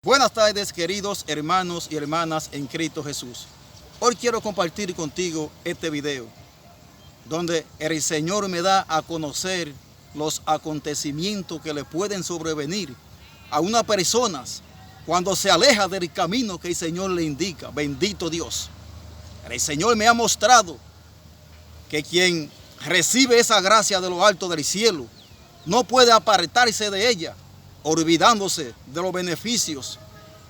Buenas tardes, queridos hermanos y hermanas en Cristo Jesús. Hoy quiero compartir contigo este video donde el Señor me da a conocer los acontecimientos que le pueden sobrevenir a una persona cuando se aleja del camino que el Señor le indica. Bendito Dios. El Señor me ha mostrado que quien recibe esa gracia de lo alto del cielo no puede apartarse de ella, olvidándose de los beneficios,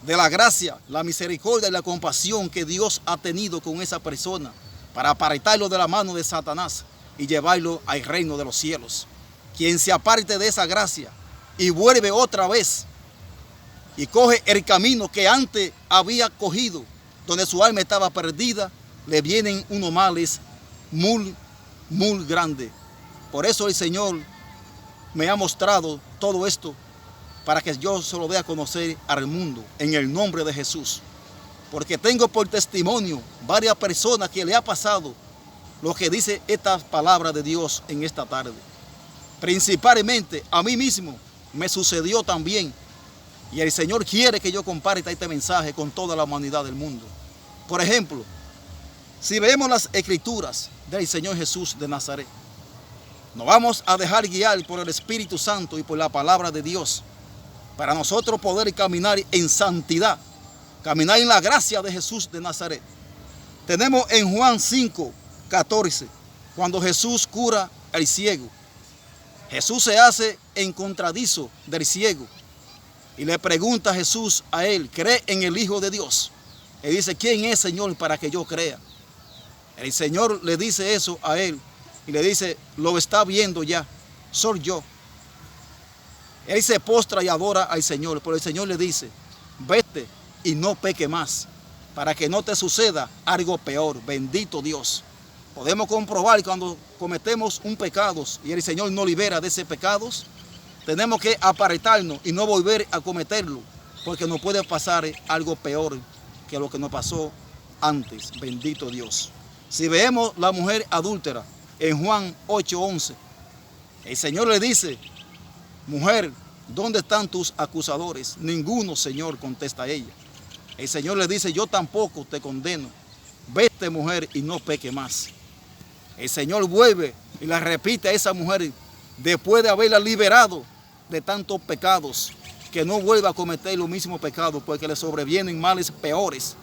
de la gracia, la misericordia y la compasión que Dios ha tenido con esa persona para apartarlo de la mano de Satanás y llevarlo al reino de los cielos. Quien se aparte de esa gracia y vuelve otra vez y coge el camino que antes había cogido, donde su alma estaba perdida, le vienen unos males muy grandes. Por eso el Señor me ha mostrado todo esto, para que yo se lo dé a conocer al mundo en el nombre de Jesús. Porque tengo por testimonio varias personas que le ha pasado lo que dice esta palabra de Dios en esta tarde. Principalmente a mí mismo me sucedió también. Y el Señor quiere que yo comparta este mensaje con toda la humanidad del mundo. Por ejemplo, si vemos las escrituras del Señor Jesús de Nazaret, nos vamos a dejar guiar por el Espíritu Santo y por la palabra de Dios, para nosotros poder caminar en santidad, caminar en la gracia de Jesús de Nazaret. Tenemos en Juan 5:14, cuando Jesús cura al ciego. Jesús se hace en contradizo del ciego y le pregunta a Jesús a él: ¿cree en el Hijo de Dios? Él dice: ¿quién es, Señor, para que yo crea? El Señor le dice eso a él y le dice: lo está viendo ya, soy yo. Él se postra y adora al Señor, pero el Señor le dice: vete y no peque más, para que no te suceda algo peor. Bendito Dios. Podemos comprobar cuando cometemos un pecado y el Señor nos libera de ese pecado, tenemos que apartarnos y no volver a cometerlo, porque nos puede pasar algo peor que lo que nos pasó antes. Bendito Dios. Si vemos la mujer adúltera en Juan 8:11, el Señor le dice: mujer, ¿dónde están tus acusadores? Ninguno, Señor, contesta ella. El Señor le dice: yo tampoco te condeno. Vete, mujer, y no peque más. El Señor vuelve y la repite a esa mujer, después de haberla liberado de tantos pecados, que no vuelva a cometer los mismos pecados, porque le sobrevienen males peores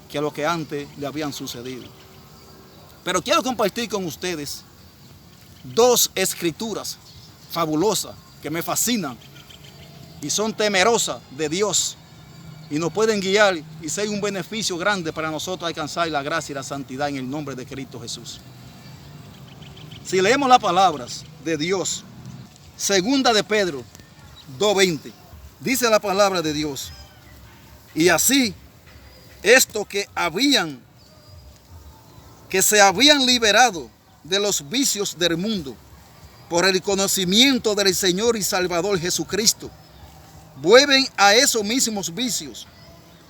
que lo que antes le habían sucedido. Pero quiero compartir con ustedes dos escrituras fabulosas que me fascinan y son temerosas de Dios y nos pueden guiar y ser un beneficio grande para nosotros alcanzar la gracia y la santidad en el nombre de Cristo Jesús. Si leemos las palabras de Dios, segunda de Pedro 2:20, dice la palabra de Dios: y así estos que se habían liberado de los vicios del mundo por el conocimiento del Señor y Salvador Jesucristo, vuelven a esos mismos vicios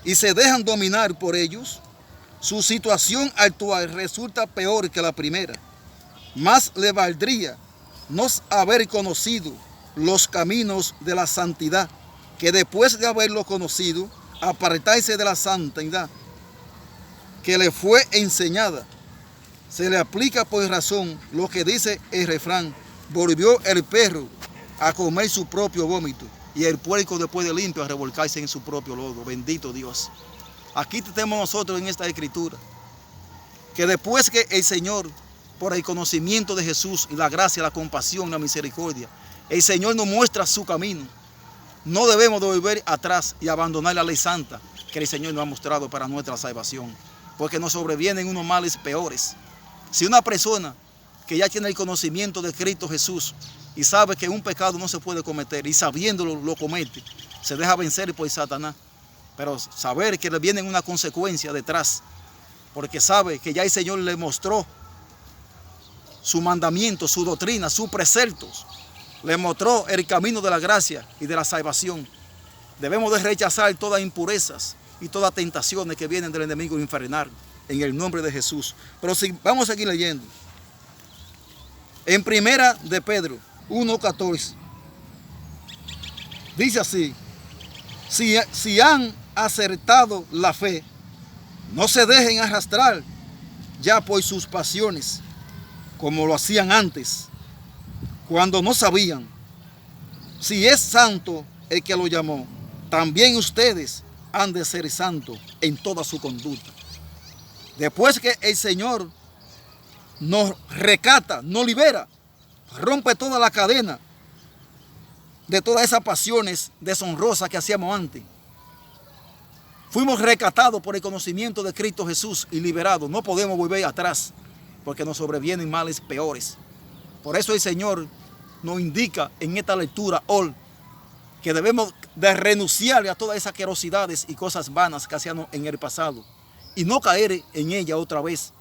y se dejan dominar por ellos. Su situación actual resulta peor que la primera. Más le valdría no haber conocido los caminos de la santidad, que después de haberlo conocido, apartarse de la santidad que le fue enseñada. Se le aplica por razón lo que dice el refrán: volvió el perro a comer su propio vómito y el puerco, después de limpio, a revolcarse en su propio lodo. Bendito Dios. Aquí tenemos nosotros en esta escritura que después que el Señor, por el conocimiento de Jesús y la gracia, la compasión, la misericordia, el Señor nos muestra su camino, no debemos de volver atrás y abandonar la ley santa que el Señor nos ha mostrado para nuestra salvación, porque nos sobrevienen unos males peores. Si una persona que ya tiene el conocimiento de Cristo Jesús y sabe que un pecado no se puede cometer y sabiéndolo lo comete, se deja vencer por Satanás, pero saber que le viene una consecuencia detrás, porque sabe que ya el Señor le mostró su mandamiento, su doctrina, sus preceptos, le mostró el camino de la gracia y de la salvación. Debemos de rechazar todas impurezas y todas tentaciones que vienen del enemigo infernal en el nombre de Jesús. Pero si vamos a seguir leyendo, en primera de Pedro 1:14, dice así: Si han acertado la fe, no se dejen arrastrar ya por sus pasiones, como lo hacían antes, cuando no sabían. Si es santo el que lo llamó, también ustedes han de ser santos en toda su conducta. Después que el Señor nos rescata, nos libera, rompe toda la cadena de todas esas pasiones deshonrosas que hacíamos antes. Fuimos rescatados por el conocimiento de Cristo Jesús y liberados. No podemos volver atrás porque nos sobrevienen males peores. Por eso el Señor nos indica en esta lectura hoy que debemos de renunciar a todas esas asquerosidades y cosas vanas que hacíamos en el pasado y no caer en ella otra vez,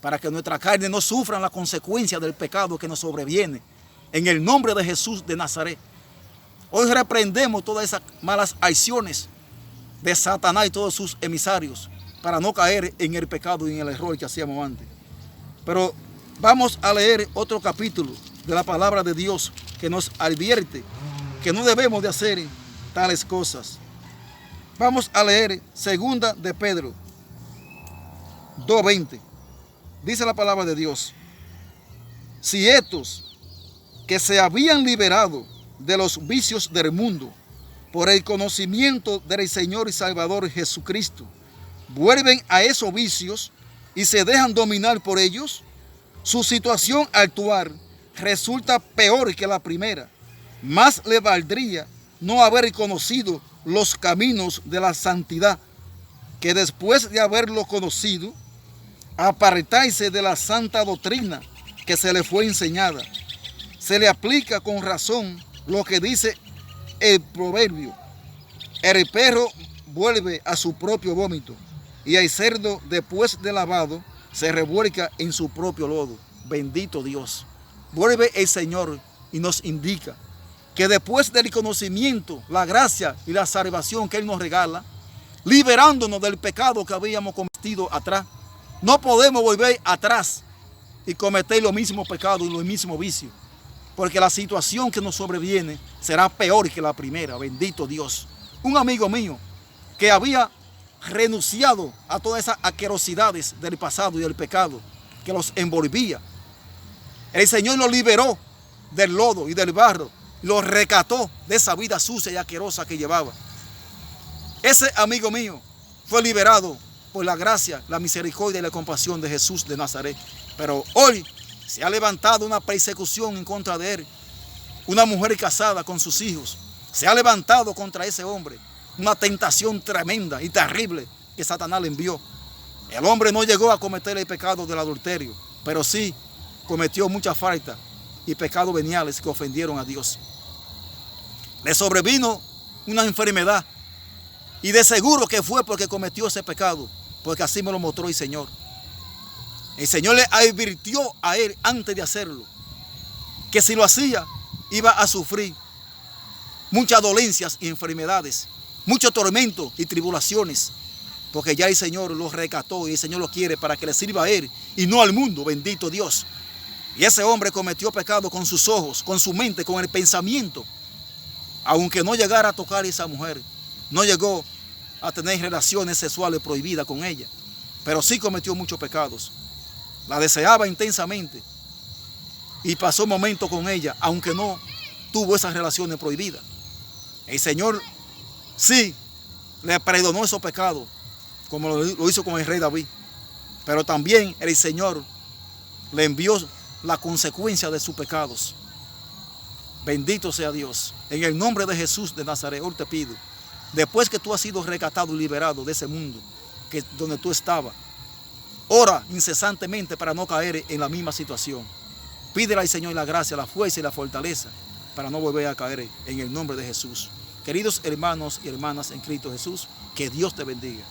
para que nuestra carne no sufra la consecuencia del pecado que nos sobreviene. En el nombre de Jesús de Nazaret, hoy reprendemos todas esas malas acciones de Satanás y todos sus emisarios para no caer en el pecado y en el error que hacíamos antes. Pero vamos a leer otro capítulo de la palabra de Dios que nos advierte que no debemos de hacer tales cosas. Vamos a leer 2 de Pedro 2:20. Dice la palabra de Dios: si estos que se habían liberado de los vicios del mundo por el conocimiento del Señor y Salvador Jesucristo, vuelven a esos vicios y se dejan dominar por ellos, su situación actual resulta peor que la primera. Más le valdría no haber conocido los caminos de la santidad, que después de haberlo conocido, apartarse de la santa doctrina que se le fue enseñada. Se le aplica con razón lo que dice el proverbio: el perro vuelve a su propio vómito, y el cerdo después de lavado se revuelca en su propio lodo. Bendito Dios. Vuelve el Señor y nos indica que después del conocimiento, la gracia y la salvación que Él nos regala, liberándonos del pecado que habíamos cometido atrás, no podemos volver atrás y cometer los mismos pecados y los mismos vicios, porque la situación que nos sobreviene será peor que la primera. Bendito Dios. Un amigo mío que había renunciado a todas esas asquerosidades del pasado y del pecado que los envolvía, el Señor lo liberó del lodo y del barro, lo rescató de esa vida sucia y asquerosa que llevaba. Ese amigo mío fue liberado por la gracia, la misericordia y la compasión de Jesús de Nazaret. Pero hoy se ha levantado una persecución en contra de él. Una mujer casada con sus hijos se ha levantado contra ese hombre. Una tentación tremenda y terrible que Satanás le envió. El hombre no llegó a cometer el pecado del adulterio, pero sí cometió muchas faltas y pecados veniales que ofendieron a Dios. Le sobrevino una enfermedad y de seguro que fue porque cometió ese pecado, porque así me lo mostró el Señor. El Señor le advirtió a él antes de hacerlo que si lo hacía iba a sufrir muchas dolencias y enfermedades, mucho tormento y tribulaciones, porque ya el Señor lo rescató y el Señor lo quiere para que le sirva a él y no al mundo. Bendito Dios. Y ese hombre cometió pecado con sus ojos, con su mente, con el pensamiento. Aunque no llegara a tocar a esa mujer, no llegó a tener relaciones sexuales prohibidas con ella, pero sí cometió muchos pecados. La deseaba intensamente y pasó momentos con ella, aunque no tuvo esas relaciones prohibidas. El Señor sí le perdonó esos pecados, como lo hizo con el rey David, pero también el Señor le envió la consecuencia de sus pecados. Bendito sea Dios. En el nombre de Jesús de Nazaret, hoy te pido, después que tú has sido rescatado y liberado de ese mundo donde tú estabas, ora incesantemente para no caer en la misma situación. Pídele al Señor la gracia, la fuerza y la fortaleza para no volver a caer en el nombre de Jesús. Queridos hermanos y hermanas en Cristo Jesús, que Dios te bendiga.